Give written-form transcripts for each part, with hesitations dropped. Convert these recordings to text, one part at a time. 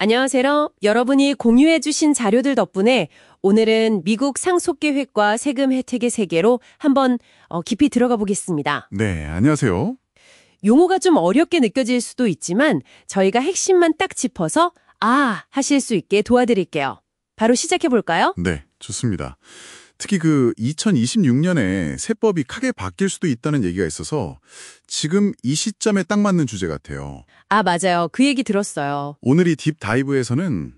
안녕하세요. 여러분이 공유해주신 자료들 덕분에 오늘은 미국 상속계획과 세금 혜택의 세계로 한번 깊이 들어가 보겠습니다. 네, 안녕하세요. 용어가 좀 어렵게 느껴질 수도 있지만 저희가 핵심만 딱 짚어서 하실 수 있게 도와드릴게요. 바로 시작해 볼까요? 네, 좋습니다. 특히 2026년에 세법이 크게 바뀔 수도 있다는 얘기가 있어서 지금 이 시점에 딱 맞는 주제 같아요. 맞아요. 그 얘기 들었어요. 오늘 이 딥다이브에서는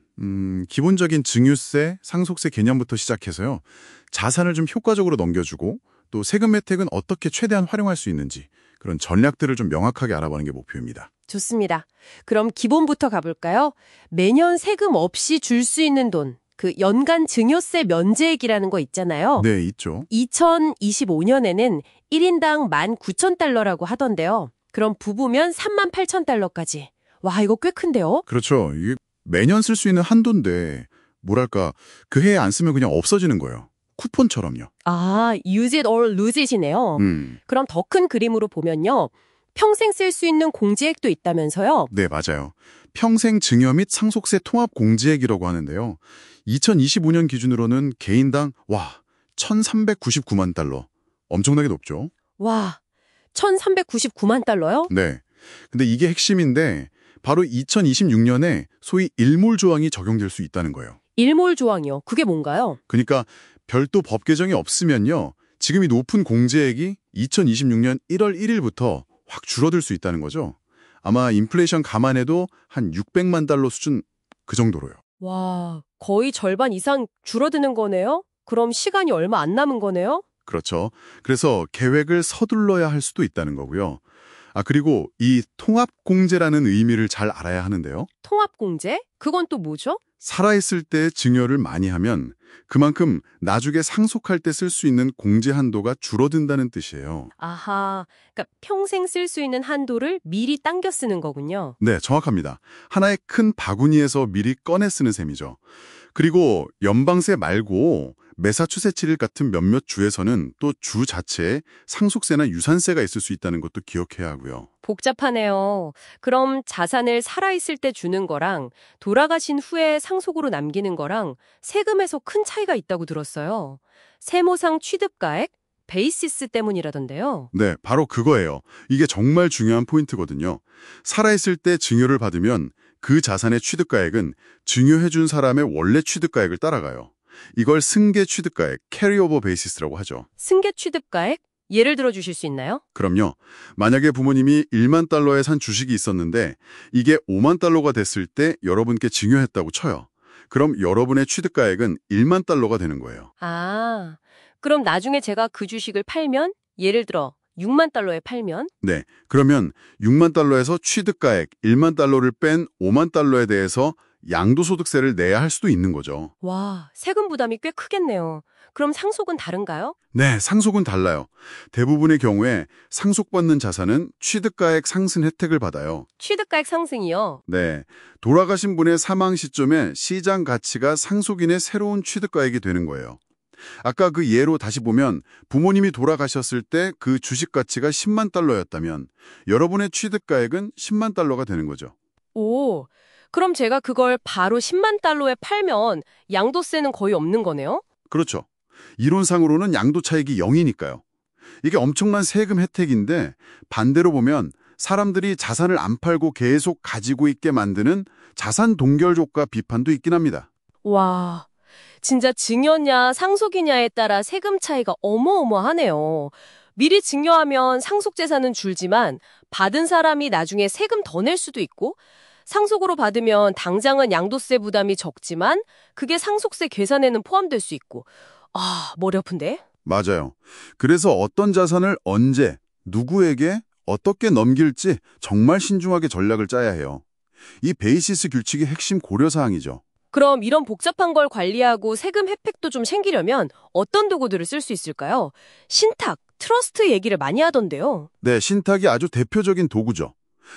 기본적인 증유세, 상속세 개념부터 시작해서요. 자산을 좀 효과적으로 넘겨주고 또 세금 혜택은 어떻게 최대한 활용할 수 있는지 그런 전략들을 좀 명확하게 알아보는 게 목표입니다. 좋습니다. 그럼 기본부터 가볼까요? 매년 세금 없이 줄 수 있는 돈. 그 연간 증여세 면제액이라는 거 있잖아요. 네, 있죠. 2025년에는 1인당 19,000달러라고 하던데요. 그럼 부부면 38,000달러까지. 와, 이거 꽤 큰데요? 그렇죠. 이게 매년 쓸 수 있는 한도인데 뭐랄까 그 해에 안 쓰면 그냥 없어지는 거예요. 쿠폰처럼요. use it or lose it이네요. 그럼 더 큰 그림으로 보면요. 평생 쓸 수 있는 공제액도 있다면서요? 네, 맞아요. 평생 증여 및 상속세 통합 공제액이라고 하는데요. 2025년 기준으로는 개인당 1,399만 달러. 엄청나게 높죠? 와, 1,399만 달러요? 네. 근데 이게 핵심인데 바로 2026년에 소위 일몰 조항이 적용될 수 있다는 거예요. 일몰 조항이요. 그게 뭔가요? 그러니까 별도 법 개정이 없으면요. 지금 이 높은 공제액이 2026년 1월 1일부터 확 줄어들 수 있다는 거죠. 아마 인플레이션 감안해도 한 600만 달러 수준 그 정도로요. 와, 거의 절반 이상 줄어드는 거네요? 그럼 시간이 얼마 안 남은 거네요? 그렇죠. 그래서 계획을 서둘러야 할 수도 있다는 거고요. 그리고 이 통합공제라는 의미를 잘 알아야 하는데요. 통합공제? 그건 또 뭐죠? 살아있을 때 증여를 많이 하면 그만큼 나중에 상속할 때 쓸 수 있는 공제 한도가 줄어든다는 뜻이에요. 아하, 그러니까 평생 쓸 수 있는 한도를 미리 당겨 쓰는 거군요. 네, 정확합니다. 하나의 큰 바구니에서 미리 꺼내 쓰는 셈이죠. 그리고 연방세 말고 매사추세츠 같은 몇몇 주에서는 또 주 자체에 상속세나 유산세가 있을 수 있다는 것도 기억해야 하고요. 복잡하네요. 그럼 자산을 살아있을 때 주는 거랑 돌아가신 후에 상속으로 남기는 거랑 세금에서 큰 차이가 있다고 들었어요. 세무상 취득가액, 베이시스 때문이라던데요. 네, 바로 그거예요. 이게 정말 중요한 포인트거든요. 살아있을 때 증여를 받으면 그 자산의 취득가액은 증여해준 사람의 원래 취득가액을 따라가요. 이걸 승계 취득가액, 캐리오버 베이시스라고 하죠. 승계 취득가액? 예를 들어 주실 수 있나요? 그럼요. 만약에 부모님이 1만 달러에 산 주식이 있었는데 이게 5만 달러가 됐을 때 여러분께 증여했다고 쳐요. 그럼 여러분의 취득가액은 1만 달러가 되는 거예요. 그럼 나중에 제가 그 주식을 팔면, 예를 들어 6만 달러에 팔면? 네, 그러면 6만 달러에서 취득가액 1만 달러를 뺀 5만 달러에 대해서 양도소득세를 내야 할 수도 있는 거죠. 와, 세금 부담이 꽤 크겠네요. 그럼 상속은 다른가요? 네, 상속은 달라요. 대부분의 경우에 상속받는 자산은 취득가액 상승 혜택을 받아요. 취득가액 상승이요? 네, 돌아가신 분의 사망 시점에 시장 가치가 상속인의 새로운 취득가액이 되는 거예요. 아까 그 예로 다시 보면 부모님이 돌아가셨을 때 그 주식 가치가 10만 달러였다면 여러분의 취득가액은 10만 달러가 되는 거죠. 오, 그럼 제가 그걸 바로 10만 달러에 팔면 양도세는 거의 없는 거네요? 그렇죠. 이론상으로는 양도 차익이 0이니까요. 이게 엄청난 세금 혜택인데 반대로 보면 사람들이 자산을 안 팔고 계속 가지고 있게 만드는 자산 동결조과 비판도 있긴 합니다. 와, 진짜 증여냐 상속이냐에 따라 세금 차이가 어마어마하네요. 미리 증여하면 상속재산은 줄지만 받은 사람이 나중에 세금 더 낼 수도 있고 상속으로 받으면 당장은 양도세 부담이 적지만 그게 상속세 계산에는 포함될 수 있고 머리 아픈데? 맞아요. 그래서 어떤 자산을 언제, 누구에게 어떻게 넘길지 정말 신중하게 전략을 짜야 해요. 이 베이시스 규칙이 핵심 고려사항이죠. 그럼 이런 복잡한 걸 관리하고 세금 혜택도 좀 챙기려면 어떤 도구들을 쓸 수 있을까요? 신탁, 트러스트 얘기를 많이 하던데요. 네, 신탁이 아주 대표적인 도구죠.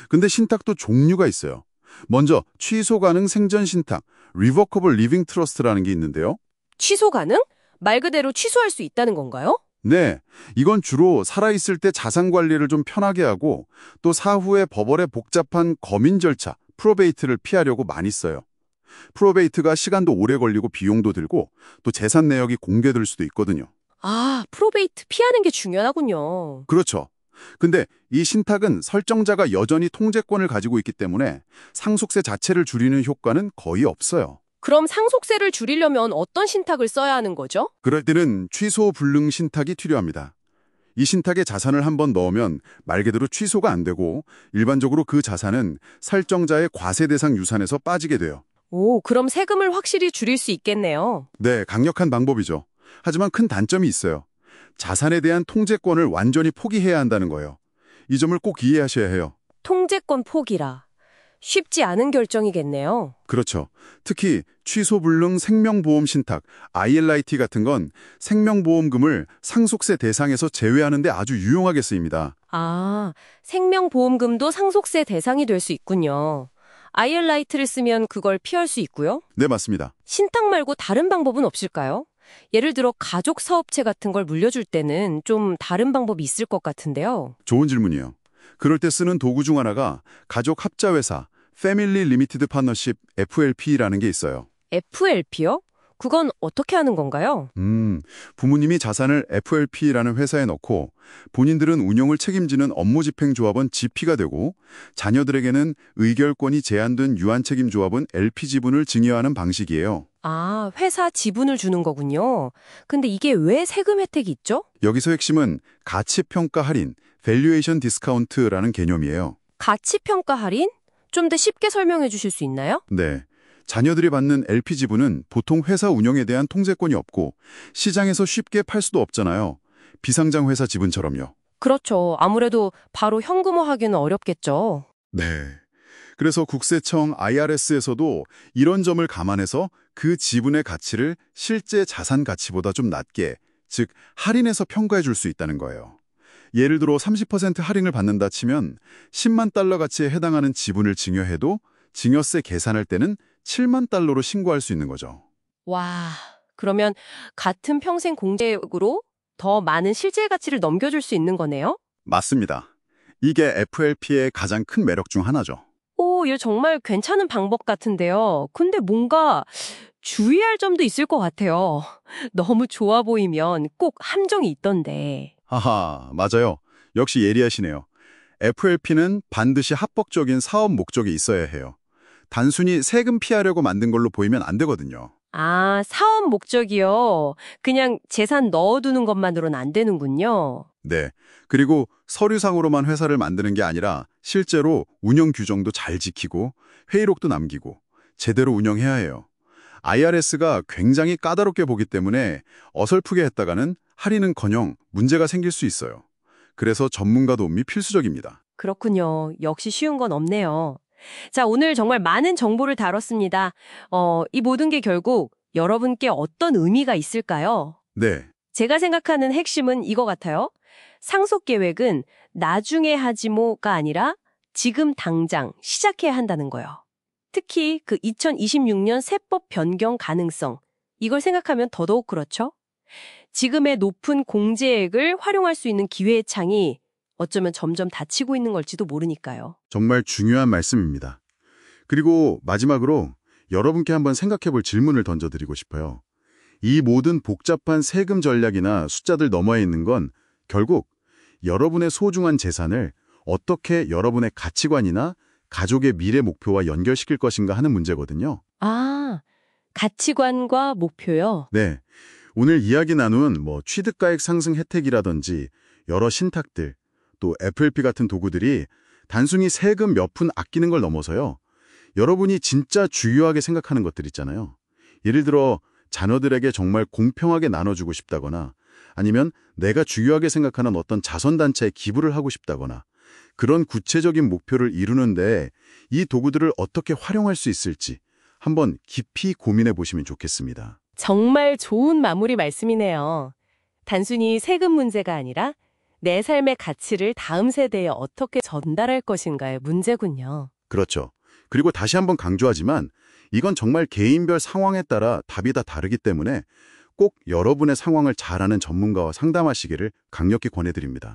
근데 신탁도 종류가 있어요. 먼저 취소 가능 생전 신탁, Revocable Living Trust라는 게 있는데요. 취소 가능? 말 그대로 취소할 수 있다는 건가요? 네, 이건 주로 살아있을 때 자산 관리를 좀 편하게 하고 또 사후에 법원의 복잡한 검인 절차, 프로베이트를 피하려고 많이 써요. 프로베이트가 시간도 오래 걸리고 비용도 들고 또 재산 내역이 공개될 수도 있거든요. 아, 프로베이트 피하는 게 중요하군요. 그렇죠. 근데 이 신탁은 설정자가 여전히 통제권을 가지고 있기 때문에 상속세 자체를 줄이는 효과는 거의 없어요. 그럼 상속세를 줄이려면 어떤 신탁을 써야 하는 거죠? 그럴 때는 취소 불능 신탁이 필요합니다. 이 신탁에 자산을 한번 넣으면 말 그대로 취소가 안 되고 일반적으로 그 자산은 설정자의 과세 대상 유산에서 빠지게 돼요. 오, 그럼 세금을 확실히 줄일 수 있겠네요. 네, 강력한 방법이죠. 하지만 큰 단점이 있어요. 자산에 대한 통제권을 완전히 포기해야 한다는 거예요. 이 점을 꼭 이해하셔야 해요. 통제권 포기라. 쉽지 않은 결정이겠네요. 그렇죠. 특히 취소불능 생명보험 신탁, ILIT 같은 건 생명보험금을 상속세 대상에서 제외하는 데 아주 유용하게 쓰입니다. 아, 생명보험금도 상속세 대상이 될 수 있군요. IL라이트를 쓰면 그걸 피할 수 있고요. 네, 맞습니다. 신탁 말고 다른 방법은 없을까요? 예를 들어 가족 사업체 같은 걸 물려줄 때는 좀 다른 방법이 있을 것 같은데요. 좋은 질문이에요. 그럴 때 쓰는 도구 중 하나가 가족 합자회사, Family Limited Partnership, FLP라는 게 있어요. FLP요? 그건 어떻게 하는 건가요? 부모님이 자산을 FLP라는 회사에 넣고 본인들은 운영을 책임지는 업무집행조합원 GP가 되고 자녀들에게는 의결권이 제한된 유한책임조합원 LP 지분을 증여하는 방식이에요. 아, 회사 지분을 주는 거군요. 근데 이게 왜 세금 혜택이 있죠? 여기서 핵심은 가치평가 할인, Valuation Discount라는 개념이에요. 가치평가 할인? 좀 더 쉽게 설명해 주실 수 있나요? 네. 자녀들이 받는 LP 지분은 보통 회사 운영에 대한 통제권이 없고 시장에서 쉽게 팔 수도 없잖아요. 비상장 회사 지분처럼요. 그렇죠. 아무래도 바로 현금화하기는 어렵겠죠. 네. 그래서 국세청 IRS에서도 이런 점을 감안해서 그 지분의 가치를 실제 자산 가치보다 좀 낮게, 즉 할인해서 평가해 줄 수 있다는 거예요. 예를 들어 30% 할인을 받는다 치면 10만 달러 가치에 해당하는 지분을 증여해도 증여세 계산할 때는 7만 달러로 신고할 수 있는 거죠. 와, 그러면 같은 평생 공제액으로 더 많은 실제 가치를 넘겨줄 수 있는 거네요? 맞습니다. 이게 FLP의 가장 큰 매력 중 하나죠. 오, 이거 정말 괜찮은 방법 같은데요. 근데 뭔가 주의할 점도 있을 것 같아요. 너무 좋아 보이면 꼭 함정이 있던데. 하하, 맞아요. 역시 예리하시네요. FLP는 반드시 합법적인 사업 목적이 있어야 해요. 단순히 세금 피하려고 만든 걸로 보이면 안 되거든요. 아, 사업 목적이요. 그냥 재산 넣어두는 것만으로는 안 되는군요. 네. 그리고 서류상으로만 회사를 만드는 게 아니라 실제로 운영 규정도 잘 지키고 회의록도 남기고 제대로 운영해야 해요. IRS가 굉장히 까다롭게 보기 때문에 어설프게 했다가는 할인은커녕 문제가 생길 수 있어요. 그래서 전문가 도움이 필수적입니다. 그렇군요. 역시 쉬운 건 없네요. 자, 오늘 정말 많은 정보를 다뤘습니다. 이 모든 게 결국 여러분께 어떤 의미가 있을까요? 네. 제가 생각하는 핵심은 이거 같아요. 상속 계획은 나중에 하지 뭐가 아니라 지금 당장 시작해야 한다는 거예요. 특히 그 2026년 세법 변경 가능성, 이걸 생각하면 더더욱 그렇죠? 지금의 높은 공제액을 활용할 수 있는 기회의 창이 어쩌면 점점 닫히고 있는 걸지도 모르니까요. 정말 중요한 말씀입니다. 그리고 마지막으로 여러분께 한번 생각해 볼 질문을 던져드리고 싶어요. 이 모든 복잡한 세금 전략이나 숫자들 너머에 있는 건 결국 여러분의 소중한 재산을 어떻게 여러분의 가치관이나 가족의 미래 목표와 연결시킬 것인가 하는 문제거든요. 아, 가치관과 목표요? 네. 오늘 이야기 나눈 취득가액 상승 혜택이라든지 여러 신탁들, 또 FLP 같은 도구들이 단순히 세금 몇 푼 아끼는 걸 넘어서요. 여러분이 진짜 중요하게 생각하는 것들 있잖아요. 예를 들어 자녀들에게 정말 공평하게 나눠주고 싶다거나 아니면 내가 중요하게 생각하는 어떤 자선단체에 기부를 하고 싶다거나 그런 구체적인 목표를 이루는데 이 도구들을 어떻게 활용할 수 있을지 한번 깊이 고민해 보시면 좋겠습니다. 정말 좋은 마무리 말씀이네요. 단순히 세금 문제가 아니라 내 삶의 가치를 다음 세대에 어떻게 전달할 것인가의 문제군요. 그렇죠. 그리고 다시 한번 강조하지만 이건 정말 개인별 상황에 따라 답이 다 다르기 때문에 꼭 여러분의 상황을 잘 아는 전문가와 상담하시기를 강력히 권해드립니다.